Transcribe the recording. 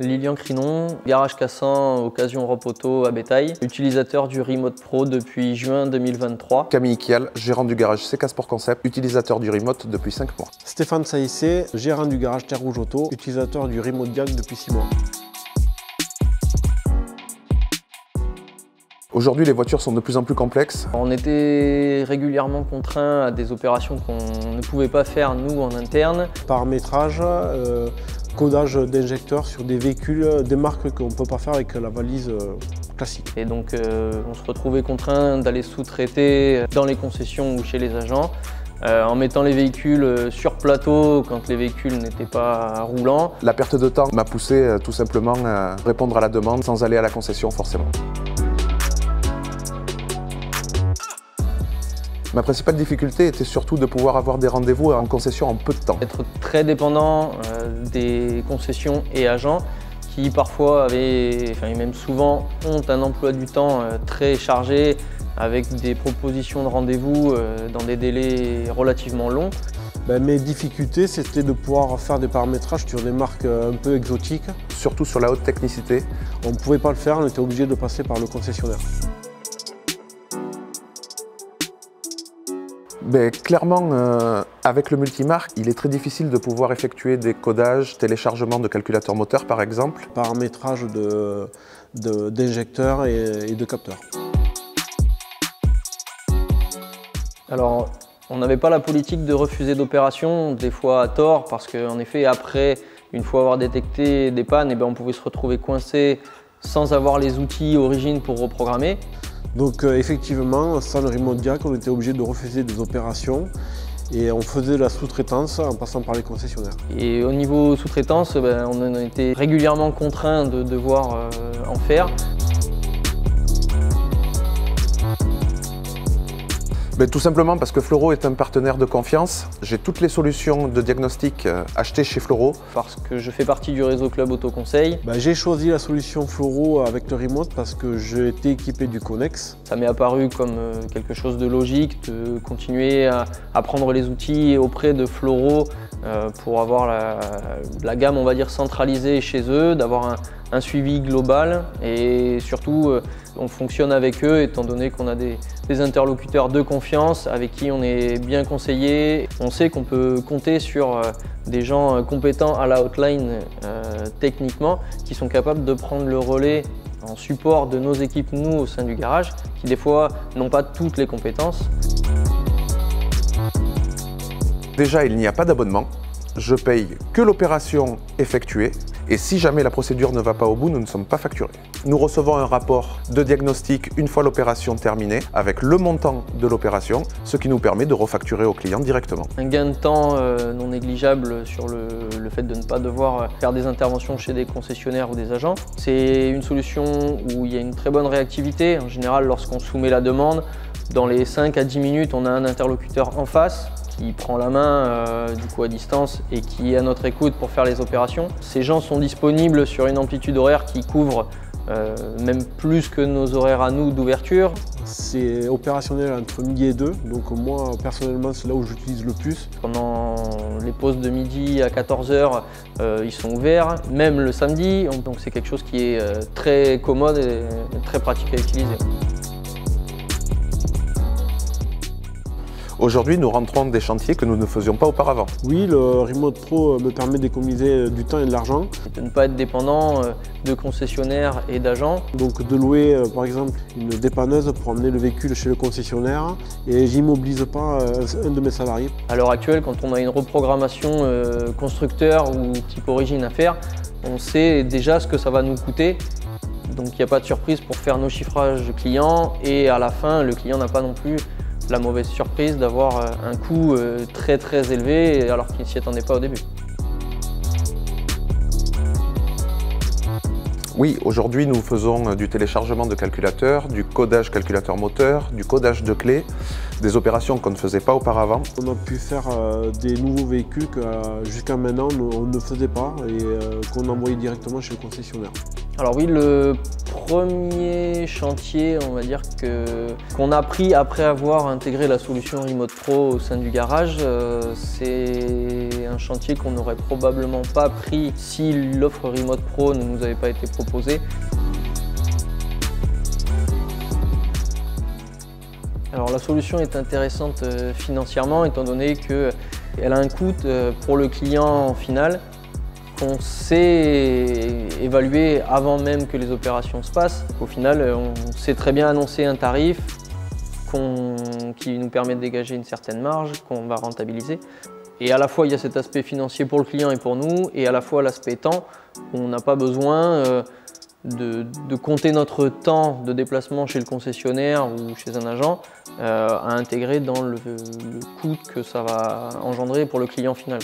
Lilian Crinon, garage cassant, occasion Europe Auto à Bétail, utilisateur du Remote Pro depuis juin 2023. Camille Kial, gérant du garage CK Sport Concept, utilisateur du Remote depuis 5 mois. Stéphane Saïssé, gérant du garage Terre Rouge Auto, utilisateur du Remote Diag depuis 6 mois. Aujourd'hui, les voitures sont de plus en plus complexes. On était régulièrement contraints à des opérations qu'on ne pouvait pas faire nous en interne. Paramétrage, codage d'injecteurs sur des véhicules, des marques qu'on ne peut pas faire avec la valise classique. Et donc on se retrouvait contraints d'aller sous-traiter dans les concessions ou chez les agents. En mettant les véhicules sur plateau quand les véhicules n'étaient pas roulants. La perte de temps m'a poussé tout simplement à répondre à la demande sans aller à la concession forcément. Ma principale difficulté était surtout de pouvoir avoir des rendez-vous en concession en peu de temps. Être très dépendant des concessions et agents qui parfois avaient, et même souvent, ont un emploi du temps très chargé avec des propositions de rendez-vous dans des délais relativement longs. Mes difficultés, c'était de pouvoir faire des paramétrages sur des marques un peu exotiques. Surtout sur la haute technicité. On ne pouvait pas le faire, on était obligé de passer par le concessionnaire. Clairement, avec le multimarque, il est très difficile de pouvoir effectuer des codages, téléchargements de calculateurs moteurs par exemple. Paramétrage d'injecteurs et de capteurs. Alors, on n'avait pas la politique de refuser d'opération, des fois à tort, parce qu'en effet, après, une fois avoir détecté des pannes, on pouvait se retrouver coincé sans avoir les outils origines pour reprogrammer. Donc effectivement, sans le Remote Diag, on était obligé de refuser des opérations et on faisait la sous-traitance en passant par les concessionnaires. Et au niveau sous-traitance, on a été régulièrement contraints de devoir en faire. Tout simplement parce que Fleuro est un partenaire de confiance. J'ai toutes les solutions de diagnostic achetées chez Fleuro. Parce que je fais partie du réseau Club Autoconseil. J'ai choisi la solution Fleuro avec le Remote parce que j'ai été équipé du Connex. Ça m'est apparu comme quelque chose de logique de continuer à prendre les outils auprès de Fleuro pour avoir la gamme, on va dire, centralisée chez eux, d'avoir un suivi global et surtout on fonctionne avec eux étant donné qu'on a des interlocuteurs de confiance avec qui on est bien conseillé. On sait qu'on peut compter sur des gens compétents à la hotline techniquement qui sont capables de prendre le relais en support de nos équipes, nous, au sein du garage, qui des fois n'ont pas toutes les compétences. Déjà, il n'y a pas d'abonnement. Je paye que l'opération effectuée et si jamais la procédure ne va pas au bout, nous ne sommes pas facturés. Nous recevons un rapport de diagnostic une fois l'opération terminée avec le montant de l'opération, ce qui nous permet de refacturer au client directement. Un gain de temps non négligeable sur le fait de ne pas devoir faire des interventions chez des concessionnaires ou des agents. C'est une solution où il y a une très bonne réactivité. En général, lorsqu'on soumet la demande, dans les 5 à 10 minutes, on a un interlocuteur en face qui prend la main à distance et qui est à notre écoute pour faire les opérations. Ces gens sont disponibles sur une amplitude horaire qui couvre même plus que nos horaires à nous d'ouverture. C'est opérationnel entre midi et 2, donc moi personnellement c'est là où j'utilise le plus. Pendant les pauses de midi à 14 h, ils sont ouverts, même le samedi, donc c'est quelque chose qui est très commode et très pratique à utiliser. Aujourd'hui, nous rentrons des chantiers que nous ne faisions pas auparavant. Oui, le Remote Pro me permet d'économiser du temps et de l'argent. De ne pas être dépendant de concessionnaires et d'agents. Donc de louer par exemple une dépanneuse pour emmener le véhicule chez le concessionnaire et j'immobilise pas un de mes salariés. À l'heure actuelle, quand on a une reprogrammation constructeur ou type origine à faire, on sait déjà ce que ça va nous coûter. Donc il n'y a pas de surprise pour faire nos chiffrages clients et à la fin, le client n'a pas non plus la mauvaise surprise d'avoir un coût très élevé alors qu'il ne s'y attendait pas au début. Oui, aujourd'hui nous faisons du téléchargement de calculateurs, du codage calculateur moteur, du codage de clés, des opérations qu'on ne faisait pas auparavant. On a pu faire des nouveaux véhicules que jusqu'à maintenant on ne faisait pas et qu'on envoyait directement chez le concessionnaire. Alors oui, le premier chantier, on va dire qu'on a pris après avoir intégré la solution Remote Pro au sein du garage, c'est un chantier qu'on n'aurait probablement pas pris si l'offre Remote Pro ne nous avait pas été proposée. Alors la solution est intéressante financièrement étant donné qu'elle a un coût pour le client final qu'on sait évaluer avant même que les opérations se passent. Au final, on sait très bien annoncer un tarif qui nous permet de dégager une certaine marge qu'on va rentabiliser. Et à la fois, il y a cet aspect financier pour le client et pour nous, et à la fois l'aspect temps, où on n'a pas besoin de compter notre temps de déplacement chez le concessionnaire ou chez un agent à intégrer dans le coût que ça va engendrer pour le client final.